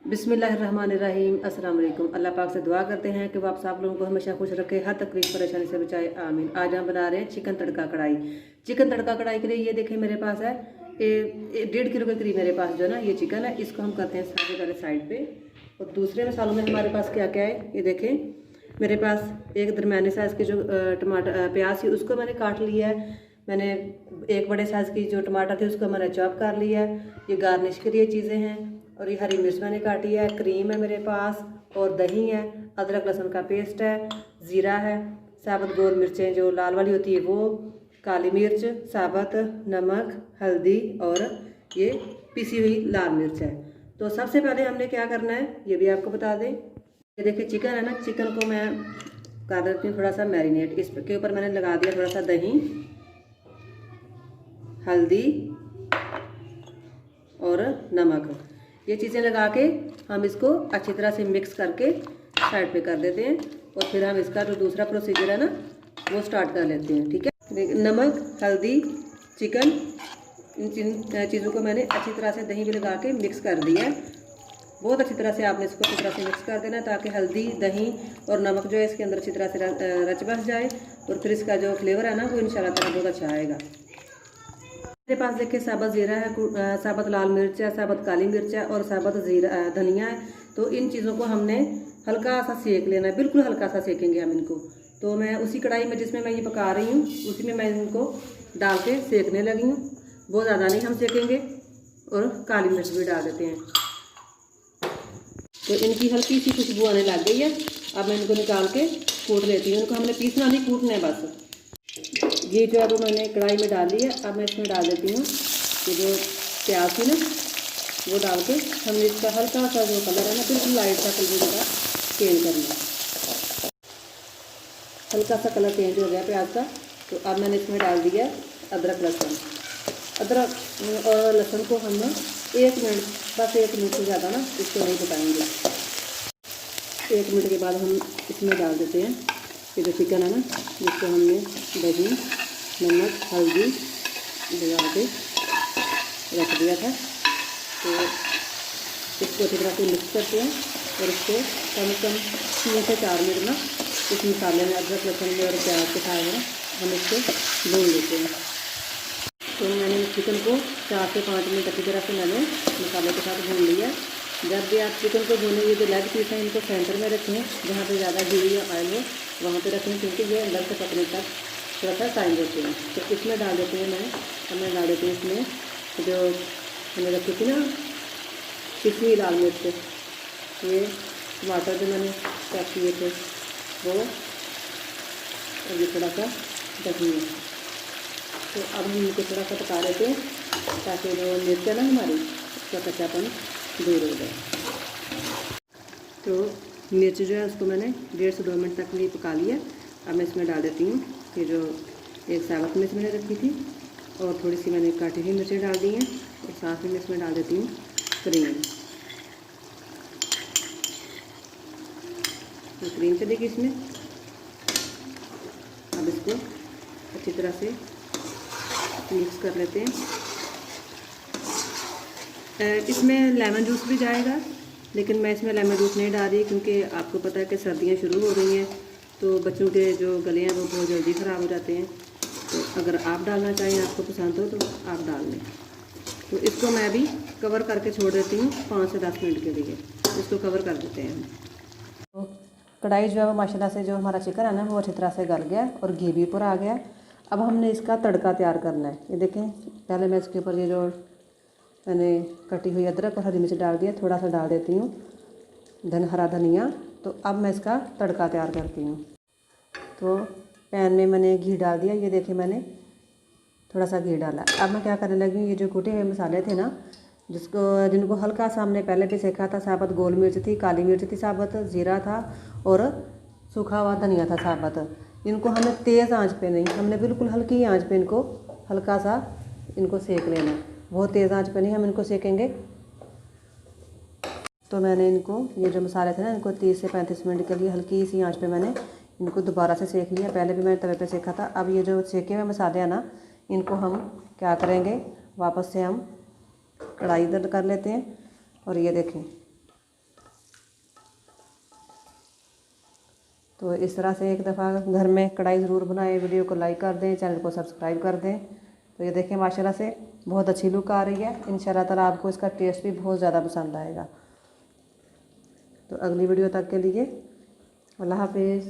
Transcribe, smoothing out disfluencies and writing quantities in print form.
बिस्मिल्लाहिर्रहमानिर्रहीम। अस्सलाम वालेकुम। अल्लाह पाक से दुआ करते हैं कि वो आप सब लोगों को हमेशा खुश रखे, हर तकलीफ परेशानी से बचाए, आमीन। आज हम बना रहे हैं चिकन तड़का कढ़ाई। चिकन तड़का कढ़ाई के लिए ये देखें मेरे पास है 1.5 किलो के करीब मेरे पास जो है ना ये चिकन है। इसको हम करते हैं सबसे पहले साइड पे। और दूसरे मसालों में हमारे पास क्या क्या है ये देखें। मेरे पास एक दरमियाने साइज़ की जो टमाटर प्याज थी उसको मैंने काट लिया है। मैंने एक बड़े साइज़ की जो टमाटर थे उसको मैंने चॉप कर लिया है। ये गार्निश के लिए चीज़ें हैं। और ये हरी मिर्च मैंने काटी है, क्रीम है मेरे पास, और दही है, अदरक लहसुन का पेस्ट है, ज़ीरा है, साबुत गोल मिर्चें जो लाल वाली होती है वो, काली मिर्च, साबुत नमक, हल्दी और ये पिसी हुई लाल मिर्च है। तो सबसे पहले हमने क्या करना है ये भी आपको बता दें। ये देखिए चिकन है ना, चिकन को मैं कर देती हूँ थोड़ा सा मैरिनेट। इसके ऊपर मैंने लगा दिया थोड़ा सा दही, हल्दी और नमक। ये चीज़ें लगा के हम इसको अच्छी तरह से मिक्स करके साइड पे कर देते हैं। और फिर हम इसका जो दूसरा प्रोसीजर है ना वो स्टार्ट कर लेते हैं। ठीक है, नमक, हल्दी, चिकन, इन चीज़ों को मैंने अच्छी तरह से दही भी लगा के मिक्स कर दिया है। बहुत अच्छी तरह से आपने इसको अच्छी तरह से मिक्स कर देना ताकि हल्दी, दही और नमक जो है इसके अंदर अच्छी तरह से रच बस जाए। और फिर इसका जो फ्लेवर है ना वो इंशाल्लाह ताला बहुत अच्छा आएगा। मेरे पास देखिए साबुत ज़ीरा है, साबुत लाल मिर्च है, साबुत काली मिर्च है और साबुत ज़ीरा धनिया है। तो इन चीज़ों को हमने हल्का सा सेक लेना है, बिल्कुल हल्का सा सेकेंगे हम इनको। तो मैं उसी कढ़ाई में जिसमें मैं ये पका रही हूँ उसी में मैं इनको डाल के सेकने लगी हूँ। बहुत ज़्यादा नहीं हम सेकेंगे। और काली मिर्च भी डाल देते हैं। तो इनकी हल्की सी खुशबू आने लग गई है। अब मैं इनको निकाल के कूट लेती हूँ। इनको हमने पीसना नहीं, कूटना है बस। ये जो है वो मैंने कढ़ाई में डाल ली है। अब मैं इसमें डाल देती हूँ ये जो प्याज थी ना वो डाल के हमने इसका हल्का सा जो कलर है ना बिल्कुल लाइट सा कलर का चेंज करना है। हल्का सा कलर चेंज हो गया प्याज का। तो अब मैंने इसमें डाल दिया अदरक लहसुन। अदरक और लहसुन को हम 1 मिनट, बस 1 मिनट से ज़्यादा ना इसको नहीं पकाएंगे। 1 मिनट के बाद हम इसमें डाल देते हैं ये जो चिकन है ना जिसको हमने दही, नमक, हल्दी लगा के रख दिया था। तो इसको अच्छी तरह से मिक्स करते हैं और इसको कम से कम 3 से 4 मिनट ना इस मसाले में अदरक लहसुन में और प्याज के साथ में हम इसको भून लेते हैं। तो मैंने चिकन को 4 से 5 मिनट अच्छी तरह से मैंने मसाले के साथ भून लिया। जब भी आप चिकन को भूनें ये जो लेग पीस हैं इनको सेंटर में रखें, जहाँ पे ज़्यादा घी या ऑयल हो वहाँ पे रखें, क्योंकि ये अंदर से पकने तक थोड़ा सा टाइम देते हैं। तो इसमें डाल देते हैं मैं डाल देती हूँ इसमें जो हमने रखी थी ना पिसी हुई लाल मिर्च, ये टमाटर जो मैंने चॉप किए थे वो, और ये थोड़ा सा दही है। तो अब हम इनको थोड़ा सा पका लेते हैं ताकि जो मिर्च है ना हमारी उसका कच्चापन दूर हो जाए। तो मिर्च जो है उसको मैंने 1.5 से 2 मिनट तक लिए पका लिया। अब मैं इसमें डाल देती हूँ ये जो एक साबुत मिर्च मैंने रखी थी और थोड़ी सी मैंने काटी हुई मिर्चें डाल दी हैं। और साथ में इसमें डाल देती हूँ क्रीम। तो क्रीम चलेगी इसमें। अब इसको अच्छी तरह से मिक्स कर लेते हैं। इसमें लेमन जूस भी जाएगा, लेकिन मैं इसमें लेमन जूस नहीं डाल रही क्योंकि आपको पता है कि सर्दियाँ शुरू हो रही हैं तो बच्चों के जो गले हैं वो बहुत जल्दी ख़राब हो जाते हैं। तो अगर आप डालना चाहें, आपको पसंद हो तो आप डाल लें। तो इसको मैं भी कवर करके छोड़ देती हूँ 5 से 10 मिनट के लिए। इसको कवर कर देते हैं। तो कढ़ाई जो है वो माशाल्लाह से जो हमारा चिकन है ना वो अच्छी तरह से गल गया और घी भी ऊपर आ गया। अब हमने इसका तड़का तैयार करना है। ये देखें, पहले मैं इसके ऊपर ये जो मैंने कटी हुई अदरक और हरी मिर्च डाल दिया, थोड़ा सा डाल देती हूँ हरा धनिया। तो अब मैं इसका तड़का तैयार करती हूँ। तो पैन में मैंने घी डाल दिया। ये देखिए मैंने थोड़ा सा घी डाला। अब मैं क्या करने लगी हूँ, ये जो कूटे हुए मसाले थे ना जिनको हल्का सा हमने पहले भी सेका था, साबुत गोल मिर्च थी, काली मिर्च थी, साबुत ज़ीरा था और सूखा हुआ धनिया था साबुत। इनको हमें तेज़ आंच पे नहीं, हमने बिल्कुल हल्की आंच पे इनको हल्का सा इनको सेक लेना। बहुत तेज़ आंच पे नहीं हम इनको सेकेंगे। तो मैंने इनको ये जो मसाले थे ना इनको 30 से 35 मिनट के लिए हल्की सी आंच पे मैंने इनको दोबारा से सेक लिया। पहले भी मैंने तवे पे सेका था। अब ये जो सेके हुए मसाले हैं ना इनको हम क्या करेंगे, वापस से हम कढ़ाई दर्द कर लेते हैं। और ये देखें तो इस तरह से एक दफ़ा घर में कढ़ाई ज़रूर बनाएं। वीडियो को लाइक कर दें, चैनल को सब्सक्राइब कर दें। तो ये देखें माशाल्लाह से बहुत अच्छी लुक आ रही है। इंशाल्लाह ताला आपको इसका टेस्ट भी बहुत ज़्यादा पसंद आएगा। तो अगली वीडियो तक के लिए अल्लाह हाफिज़।